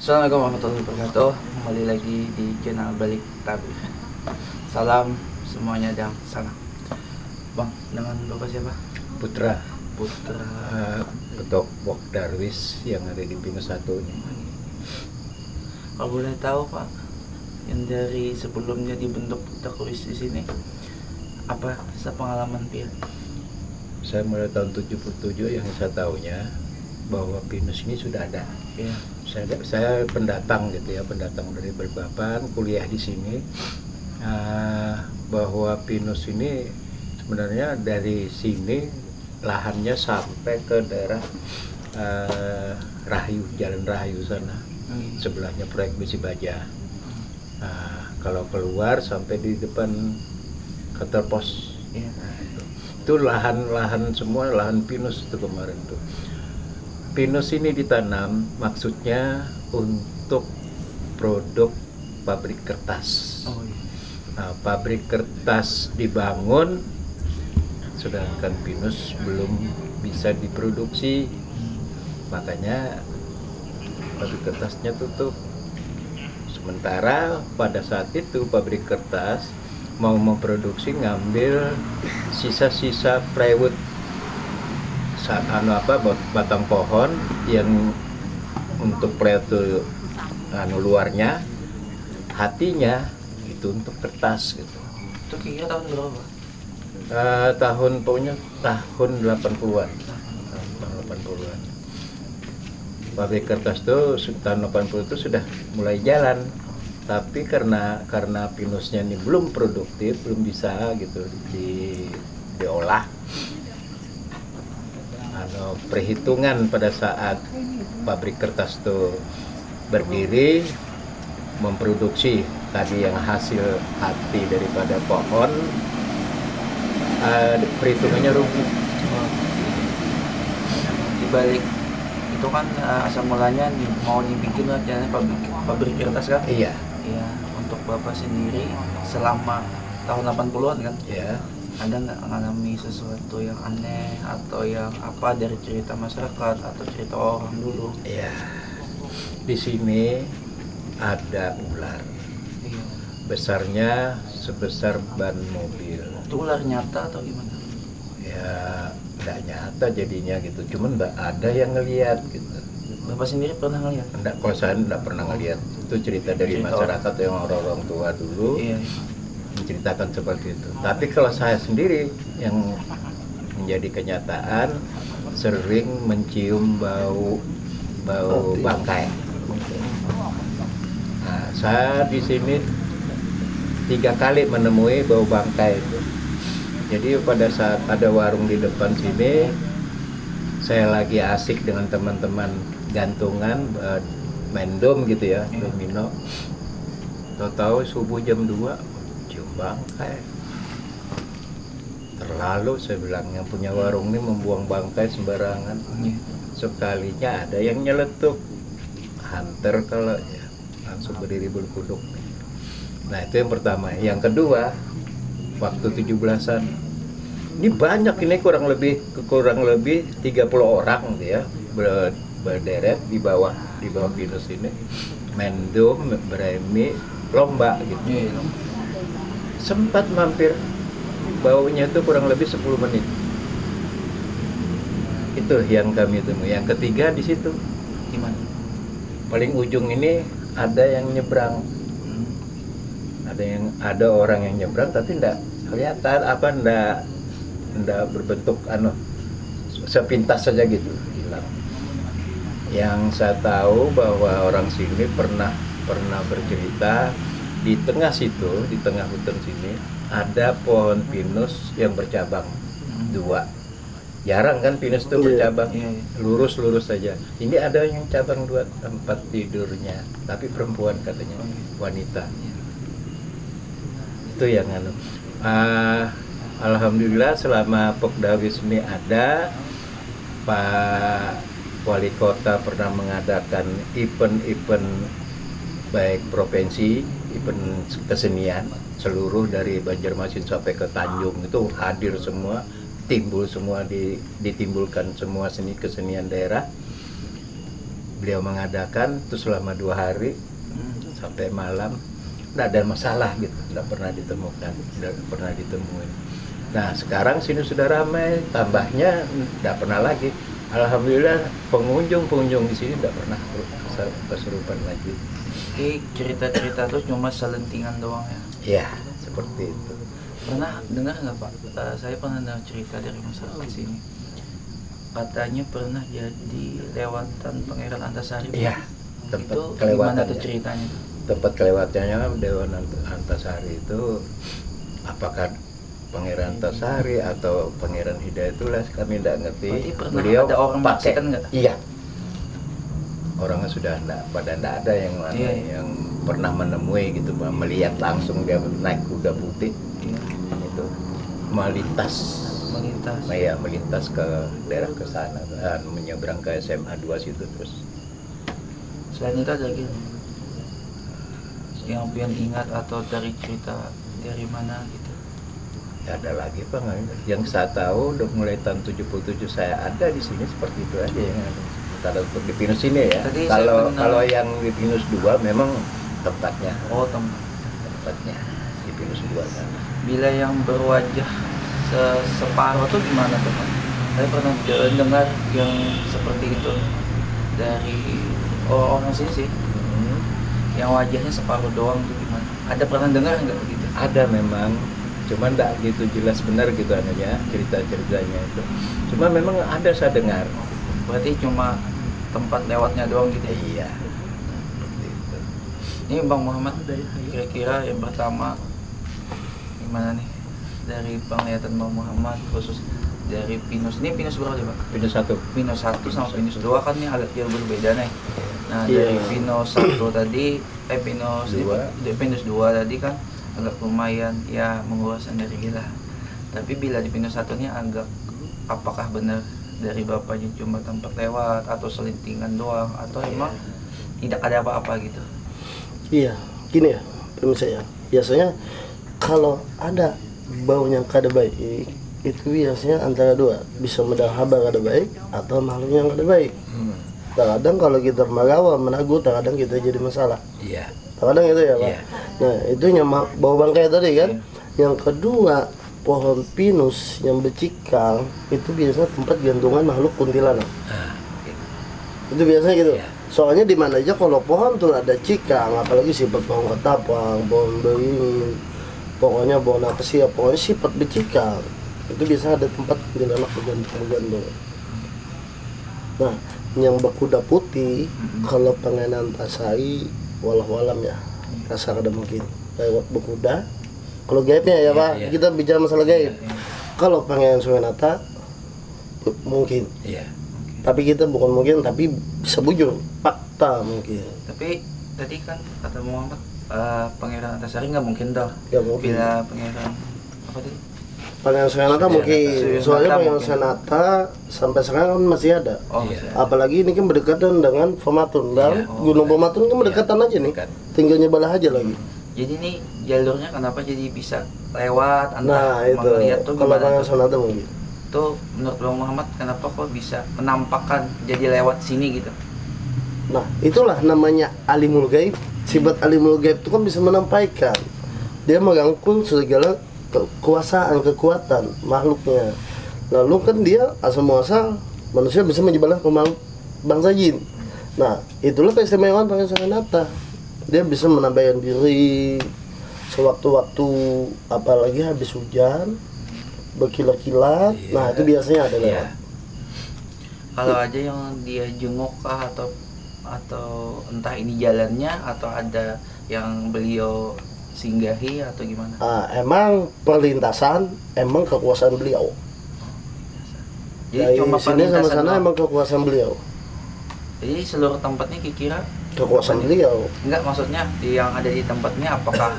Assalamualaikum warahmatullahi wabarakatuh. Kembali lagi di channel Balik Tabi. Salam semuanya dan sana. Bang, dengan bapak siapa? Putra Putra. Petok Bok Darwis yang ada di Pinus 1 ini. Kalau boleh tahu Pak, yang dari sebelumnya dibentuk Darwis di sini, apa sepengalaman Pia? Saya mulai tahun 77 yang saya tahunya bahwa Pinus ini sudah ada. Ya. Saya pendatang gitu ya, pendatang dari Balikpapan, kuliah di sini. Bahwa Pinus ini sebenarnya dari sini lahannya sampai ke daerah Rahayu, Jalan Rahayu sana. Sebelahnya proyek besi baja. Kalau keluar sampai di depan kantor pos. Ya. Itu lahan semua, lahan pinus itu kemarin tuh. Pinus ini ditanam maksudnya untuk produk pabrik kertas. Oh, iya. Nah, pabrik kertas dibangun, sedangkan pinus belum bisa diproduksi, makanya pabrik kertasnya tutup. Sementara pada saat itu pabrik kertas mau memproduksi, ngambil sisa-sisa plywood, batang pohon yang untuk plywood luarnya, hatinya itu untuk kertas gitu. Itu kira tahun berapa? Pokoknya tahun 80-an. Tahun 80-an. Pabrik kertas tuh tahun 80 itu sudah mulai jalan. Tapi karena pinusnya ini belum produktif, belum bisa gitu diolah. Perhitungan pada saat pabrik kertas itu berdiri, memproduksi tadi yang hasil hati daripada pohon, perhitungannya rugi. Di balik itu kan asal mulanya mau dibikin aja pabrik kertas kan? Iya. Iya, untuk Bapak sendiri selama tahun 80-an kan? Iya. Ada nggak mengalami sesuatu yang aneh atau yang apa dari cerita masyarakat atau cerita orang dulu? Iya. Di sini ada ular. Iya. Besarnya sebesar ban mobil. Itu ular nyata atau gimana? Ya, nggak nyata jadinya gitu. Cuman nggak ada yang ngelihat gitu. Bapak sendiri pernah ngeliat? Nggak, kalau saya nggak pernah ngelihat. Itu cerita dari masyarakat yang orang tua dulu. Iya. Menceritakan seperti itu. Tapi kalau saya sendiri yang menjadi kenyataan, sering mencium bau bangkai. Nah, saya di sini 3 kali menemui bau bangkai itu. Jadi pada saat ada warung di depan sini, saya lagi asik dengan teman-teman gantungan, main dom gitu ya, domino. Tahu-tahu subuh jam 2 cium bangkai. Terlalu, saya bilang, yang punya warung ini membuang bangkai sembarangan. Sekalinya ada yang nyeletuk, hunter kalau ya, langsung berdiri berkuduk. Nah, itu yang pertama. Yang kedua, waktu 17-an, ini banyak, ini kurang lebih 30 orang ya, berderet di bawah pinus ini, main dom, beremi, lomba gitu. Sempat mampir, baunya itu kurang lebih 10 menit. Itu yang kami temui. Yang ketiga di situ, Gimana? paling ujung ini ada yang nyebrang. Ada orang yang nyebrang tapi enggak kelihatan enggak berbentuk sepintas saja gitu, hilang. Yang saya tahu bahwa orang sini pernah bercerita, di tengah situ, di tengah hutan sini ada pohon pinus yang bercabang 2. Jarang kan pinus itu bercabang, lurus saja. Ini ada yang cabang 2, tempat tidurnya, tapi perempuan katanya, wanita. Itu yang alhamdulillah selama Pok Darwis ini ada, Pak Wali Kota pernah mengadakan event baik provinsi, event kesenian seluruh dari Banjarmasin sampai ke Tanjung, itu hadir semua, ditimbulkan semua seni kesenian daerah. beliau mengadakan itu selama 2 hari sampai malam, nggak ada masalah gitu, nggak pernah ditemukan, nggak pernah ditemuin. Nah sekarang sini sudah ramai, tambahnya nggak pernah lagi. Alhamdulillah pengunjung di sini nggak pernah kesurupan lagi. Jadi cerita-cerita tuh cuma selentingan doang ya? Ya seperti itu. Pernah dengar nggak Pak? Saya pernah dengar cerita dari masyarakat sini. Katanya pernah jadi lewatan Pangeran Antasari. Iya. Itu gimana tuh ceritanya? Tempat kelewatannya Dewan Antasari itu apakah Pangeran Antasari atau Pangeran Hidayatullah, kami tidak ngerti. Berarti pernah Beliau ada orang menyaksikan nggak? Iya. Orangnya sudah tidak ada yang yang pernah menemui gitu, melihat langsung dia naik kuda putih. Iya. Itu melintas. Ya, melintas ke daerah ke sana dan menyeberang ke SMA 2 situ terus. Selain itu ada lagi yang pian ingat atau dari cerita dari mana gitu? Ya, ada lagi Pak, yang saya tahu udah mulai tahun 77 saya ada di sini seperti itu aja yang ada. Kalau untuk di Pinus ini ya. Kalau yang di Pinus 2 memang tempatnya. Oh, tempatnya di Pinus 2 sana. Bila yang berwajah separuh tuh gimana tuh Pak? Saya pernah dengar yang seperti itu dari orang sini sih. Yang wajahnya separuh doang tuh gimana? Ada pernah dengar nggak gitu? Ada memang, cuman nggak gitu jelas benar gitu anunya cerita-ceritanya itu. Cuma memang ada saya dengar. Berarti cuma tempat lewatnya doang gitu? Iya. Ini Bang Muhammad, kira-kira yang pertama gimana nih? Dari penglihatan Bang Muhammad khusus dari Pinus, ini Pinus berapa Pak? Pinus 1. Pinus 1 sama Pinus 2 kan ini agak jauh berbeda nih. Nah dari Pinus 1 tadi, Pinus 2 tadi kan agak lumayan ya menguras energi lah. Tapi bila di Pinus 1 ini agak, apakah benar dari bapaknya cuma tempat lewat atau selintingan doang atau emang tidak ada apa-apa gitu? Iya, gini ya, saya biasanya kalau ada bau yang kada baik itu biasanya antara dua, bisa mendahabar kada baik atau makhluk yang kada baik. Terkadang kalau kita meragawa menagu, terkadang kita jadi masalah. Iya. Terkadang itu ya Pak. Iya. Nah itu yang bau bangkai tadi kan. Yang kedua, pohon pinus yang becikang itu biasanya tempat gantungan makhluk kuntilanak. Itu biasanya gitu. Iya. Soalnya di mana aja kalau pohon tuh ada cikang, apalagi sifat pohon ketapang, pohon beringin, pokoknya pohon apa sih ya, pokoknya sifat becikang itu biasa ada tempat kuntilanak bergantung. Nah yang berkuda putih kalau Pangeran Antasari walau-walam ya rasa ada mungkin lewat berkuda. Kalau gaibnya ya Pak, kita bicara masalah gaib. Kalau Pangeran Sunganata mungkin, tapi kita bukan mungkin, tapi bisa bujur fakta mungkin. Tapi tadi kan kata Muhammad Pangeran Antasari nggak mungkin dong. Nggak mungkin. Bila Pangeran apa tadi? Pangeran Sunganata mungkin. Soalnya Pangeran Sunganata sampai sekarang kan masih ada. Apalagi ini kan berdekatan dengan Pematun. Dan Gunung Pematun kan berdekatan aja nih. Tinggal nyebelah aja lagi. Jadi ini jalurnya kenapa jadi bisa lewat nah itu kalau Pangeran Sunganata mungkin. Itu menurut Bang Muhammad kenapa kok bisa menampakkan jadi lewat sini gitu? Nah itulah namanya alimul gaib. Sifat alimul gaib itu kan bisa menampaikan, dia merangkul segala kekuatan makhluknya. Lalu kan dia asal muasal manusia bisa menyebelah ke bangsa jin. Nah itulah keistimewaan Pangeran Sunganata. Dia bisa menampakkan diri sewaktu-waktu, apalagi habis hujan berkilat-kilat. Nah itu biasanya ada lewat. Kalau aja yang dia jenguk kah atau entah ini jalannya atau ada yang beliau singgahi atau gimana? Emang perlintasan, emang kekuasaan beliau. Jadi cuma sini sama sana emang kekuasaan beliau. Jadi seluruh tempatnya kira-kira kekuasaan beliau. Enggak, maksudnya yang ada di tempatnya apakah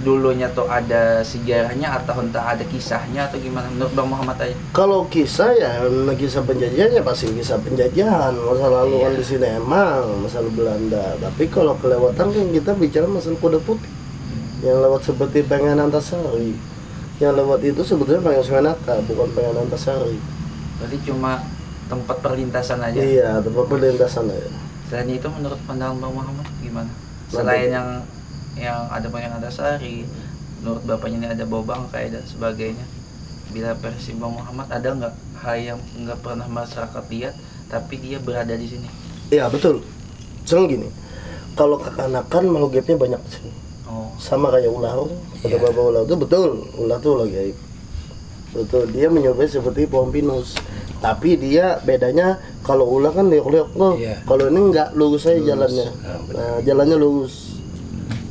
dulunya tuh ada sejarahnya atau entah ada kisahnya atau gimana menurut Bang Muhammad aja? Kalau kisah ya kisah penjajahan ya pasti kisah penjajahan masa lalu kan di sini emang masalah Belanda. Tapi kalau kelewatan kan kita bicara masalah kuda putih yang lewat seperti Pangeran Antasari. Yang lewat itu sebetulnya Pangeran Sunganata bukan Pangeran Antasari. Berarti cuma tempat perlintasan aja. Iya, tempat perlintasan aja. Selain itu menurut pandangan Bang Muhammad gimana? Selain yang ada Bang Antasari, menurut bapaknya ini ada bau bangkai dan sebagainya. Bila versi Bang Muhammad ada nggak hal yang nggak pernah masyarakat lihat tapi dia berada di sini? Iya betul. Sekarang gini, kalau kekanakan makhluk gaibnya banyak di sini. Oh. Sama kayak ular, pada bapak ular itu betul, ular tuh ular gaib. Betul, dia menyerupai seperti pohon pinus. Tapi dia bedanya kalau ular kan liok-liok tuh. Kalau ini enggak, lurus aja jalannya. Nah, jalannya lurus.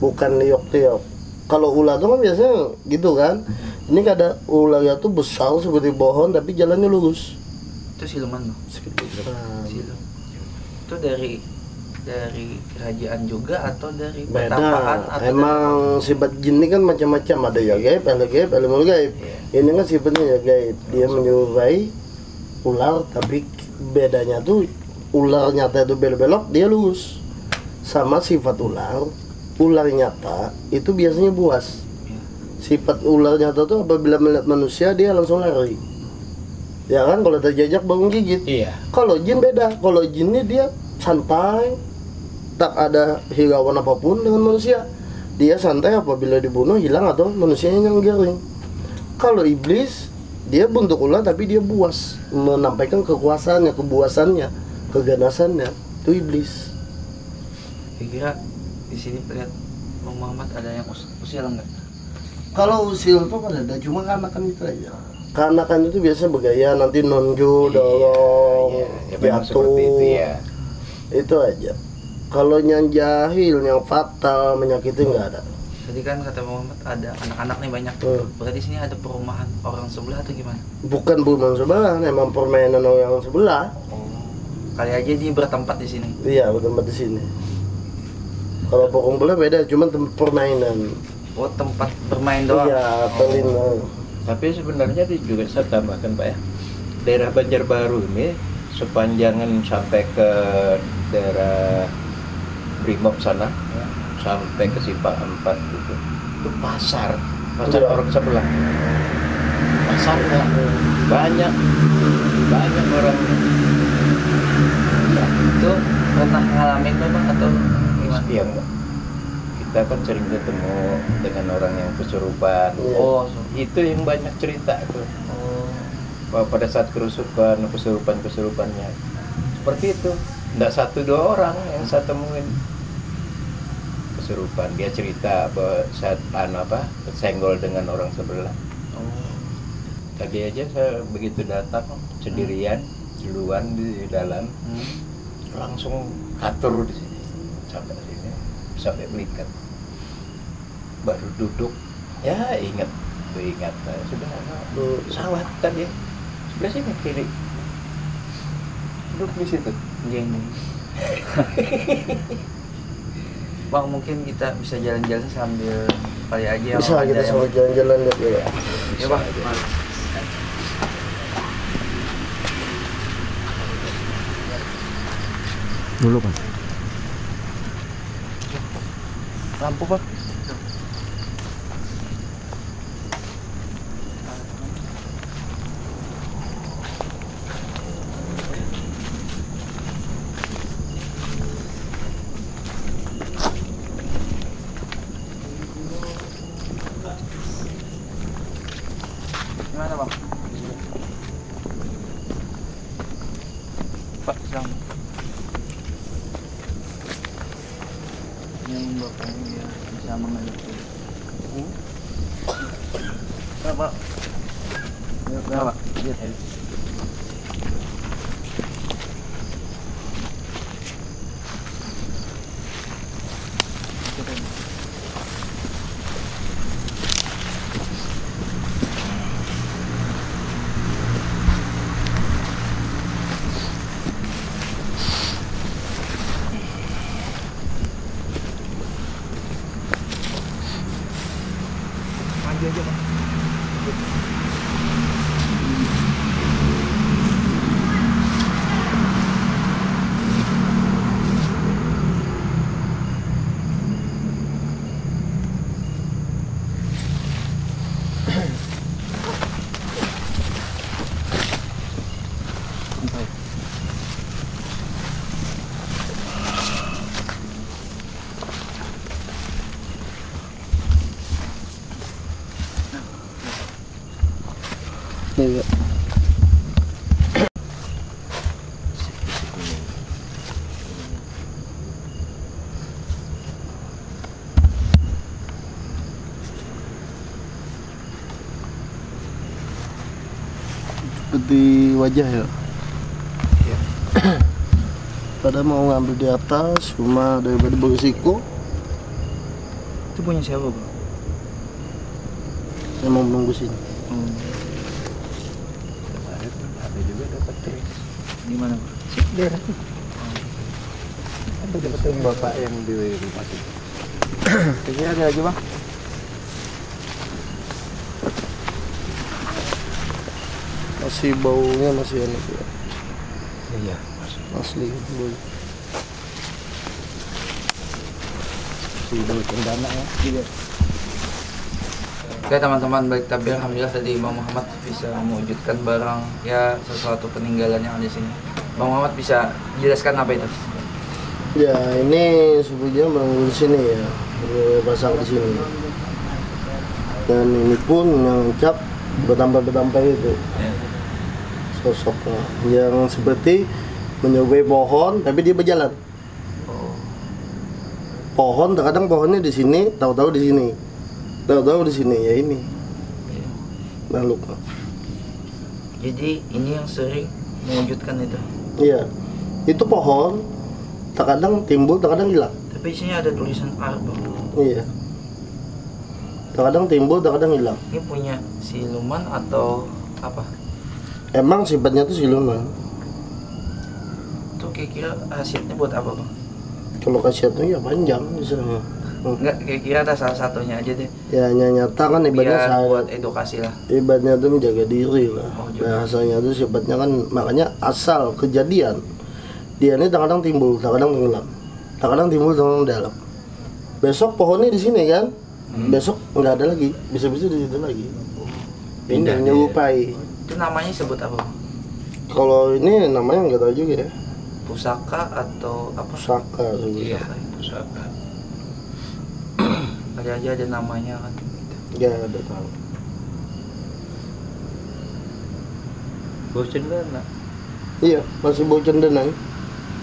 Bukan liok-liok. Kalau ular tuh kan biasanya gitu kan. Ini ada ularnya tuh besar seperti pohon tapi jalannya lurus. Itu siluman loh. Silum. Itu dari kerajaan juga atau dari pertapaan beda. atau Emang sifat jin ini kan macam-macam, ada ya gaib, elemental gaib. Ini kan sifatnya ya gaib. Dia menyerupai ular tapi bedanya tuh ular nyata itu belok-belok, dia lurus. Sama sifat ular nyata itu biasanya buas. Sifat ular nyata tuh apabila melihat manusia dia langsung lari. Ya kan, kalau terjajak bangun gigit. Iya. Kalau jin beda, kalau jin ini dia santai, tak ada hirauan apapun dengan manusia. Dia santai, apabila dibunuh hilang atau manusianya yang garing. Kalau iblis dia bentuk ular tapi dia buas, menampaikan kekuasaannya, kebuasannya, keganasannya. Itu iblis. Kira-kira di sini lihat Bang Muhammad ada yang usil enggak? Kalau usil tuh kan ada, cuma kanakan itu aja. Kanakan itu biasanya bergaya nanti nonjo, dorong, jatuh. Itu ya. Itu aja. Kalau yang jahil, yang fatal, menyakiti nggak ada. Tadi kan kata Bang Muhammad ada anak-anak nih banyak. Berarti di sini ada perumahan orang sebelah atau gimana? Bukan perumahan sebelah, memang permainan orang sebelah. Kali aja dia bertempat di sini. Iya, bertempat di sini. Kalau pokong bola beda, cuma tempat permainan. Oh, tempat bermain doang. Iya, permainan. Tapi sebenarnya juga saya tambahkan Pak ya, daerah Banjarbaru ini sepanjangan sampai ke daerah Brimob sana, sampai ke Simpang 4 gitu, itu pasar orang sebelah. Pasarnya banyak orang. Ya, itu pernah ngalamin memang atau gimana? Iya enggak. Kita kan sering ketemu dengan orang yang kesurupan. Oh, itu yang banyak cerita tuh. oh. Pada saat kesurupannya seperti itu. Nggak 1-2 orang yang saya temuin kesurupan. Dia cerita bahwa saat senggol dengan orang sebelah. Oh. Tadi aja saya begitu datang sendirian duluan di dalam, langsung atur di sini sampai sini, sampai belikat. Baru duduk, ya ingat sudah pesawat tadi sebelah sini kiri, duduk di situ. Ini. Bang, mungkin kita bisa jalan-jalan sambil kali aja. Bisa kita sambil jalan-jalan lihat ya. Ya Bang. Dulu Pak. Lampu Pak. Gimana Bang? Pak, sedang yang bapaknya dia bisa mengerti. Berapa? Berapa? Lihat ya. Maju aja Bang. Iya. Seperti wajah ya. Iya. Pada mau ngambil di atas, cuma daripada berisiko, Itu punya siapa, Bang? saya mau menunggu sini. Kemarin ada juga dapat trik. Gimana, Bang? Daerah tuh. Ada dapat bapak yang di rumah itu. Kira-kira ada lagi, Bang? Masih baunya masih enak ya. Iya. Asli bau. Si bau cendana ya. Iya. Oke teman-teman, baik tabir alhamdulillah tadi Bang Muhammad bisa mewujudkan barang ya sesuatu peninggalan yang ada di sini. Bang Muhammad bisa jelaskan apa itu? Ya ini sebenarnya menunggu di sini ya, pasang di sini. Dan ini pun yang cap bertambah itu Ya. sosoknya yang seperti menyerupai pohon tapi dia berjalan. Oh. Pohon terkadang pohonnya di sini, tahu-tahu di sini, tahu-tahu di sini ya ini. Iya. Lalu Jadi ini yang sering mewujudkan itu. iya itu pohon terkadang timbul terkadang hilang. Tapi di sini ada tulisan Arba. Iya. Terkadang timbul terkadang hilang. Ini punya siluman atau apa? Emang sifatnya tuh siluman. Itu kira-kira khasiatnya buat apa, Bang? Kalau khasiatnya ya panjang bisa. Enggak, kira-kira ada salah satunya aja deh. Ya nyata kan ibaratnya Biar buat saya edukasi lah. ibaratnya tuh menjaga diri lah. Oh, juga. Bahasanya tuh sifatnya kan makanya asal kejadian dia ini terkadang timbul, terkadang tenggelam, terkadang timbul, terkadang dalam. Besok pohonnya di sini kan, besok nggak ada lagi, bisa-bisa di situ lagi. Ini Pindah dia. menyerupai. Itu namanya sebut apa, Bang? Kalau ini namanya nggak tahu juga ya, Pusaka atau apa? pusaka sebenarnya. Iya. Pusaka. Ada aja ada namanya kan. Ya ada tahu. Bau cendana. Iya masih bau cendenang,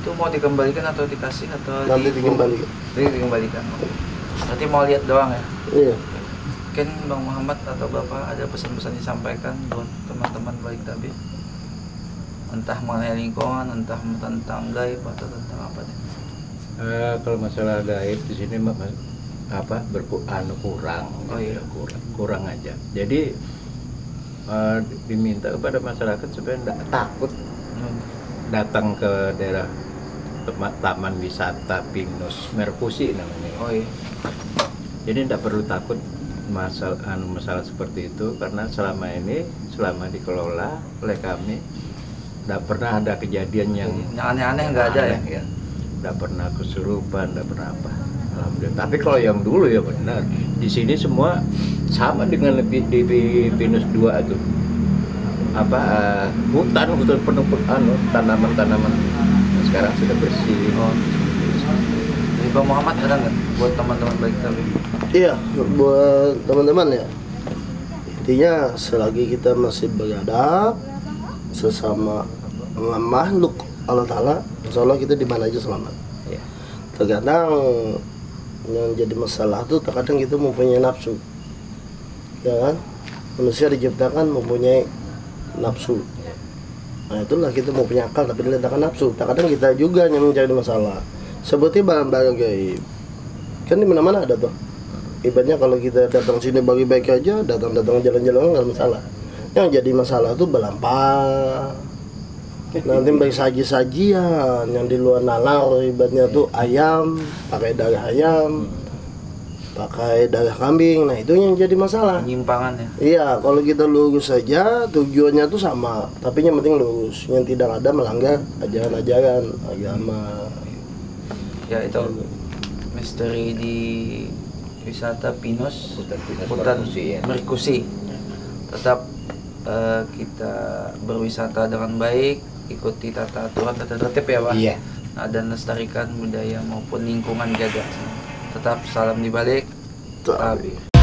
Itu mau dikembalikan atau dikasih atau nanti dikembalikan. dikembalikan. Berarti mau lihat doang ya. Iya. Mungkin Bang Muhammad atau Bapak ada pesan-pesan disampaikan buat teman-teman balik tabir. Entah mengenai lingkungan, entah tentang gaib atau tentang apa deh. Kalau masalah gaib di sini apa kurang. Oh, iya. kurang aja. Jadi diminta kepada masyarakat supaya tidak takut datang ke daerah Taman Wisata Pinus Merkusi namanya. Oh iya. Jadi tidak perlu takut masalah seperti itu karena selama dikelola oleh kami tidak pernah ada kejadian yang aneh-aneh nggak ada ya. aneh, ya. Tidak pernah kesurupan, tidak pernah apa. Alhamdulillah. Tapi kalau yang dulu ya benar. Di sini semua sama dengan di Pinus 2 itu. Hutan penuh tanaman-tanaman. Sekarang sudah bersih. Oh. Jadi Bang Muhammad ada nggak buat teman-teman balik tabir? Iya, buat teman-teman ya. Intinya selagi kita masih beradab sesama makhluk Allah Ta'ala, insya Allah kita di mana aja selamat. Ya. Terkadang yang jadi masalah tuh terkadang kita mempunyai nafsu, ya kan? Manusia diciptakan mempunyai nafsu. Nah itulah kita mau punya akal tapi diletakkan nafsu. Terkadang kita juga yang mencari masalah. Seperti barang-barang gaib, kan di mana-mana ada tuh. Ibaratnya kalau kita datang sini baik-baik aja, datang jalan-jalan nggak ada masalah. Yang jadi masalah tuh belampar. Nanti bagi saji-sajian yang di luar nalar, ibaratnya tuh ayam, pakai darah ayam, pakai darah kambing. Nah itu yang jadi masalah. Penyimpangan ya. Iya, kalau kita lurus saja tujuannya tuh sama, tapi yang penting lurus, yang tidak ada melanggar ajaran-ajaran agama. Ya itu misteri di wisata Pinus, Hutan Merkusi, ya. Merkusi. Tetap kita berwisata dengan baik, ikuti tata aturan, tata tertib ya Pak. Iya. Nah, dan lestarikan budaya maupun lingkungan jaga. Tetap salam dibalik. Tabir.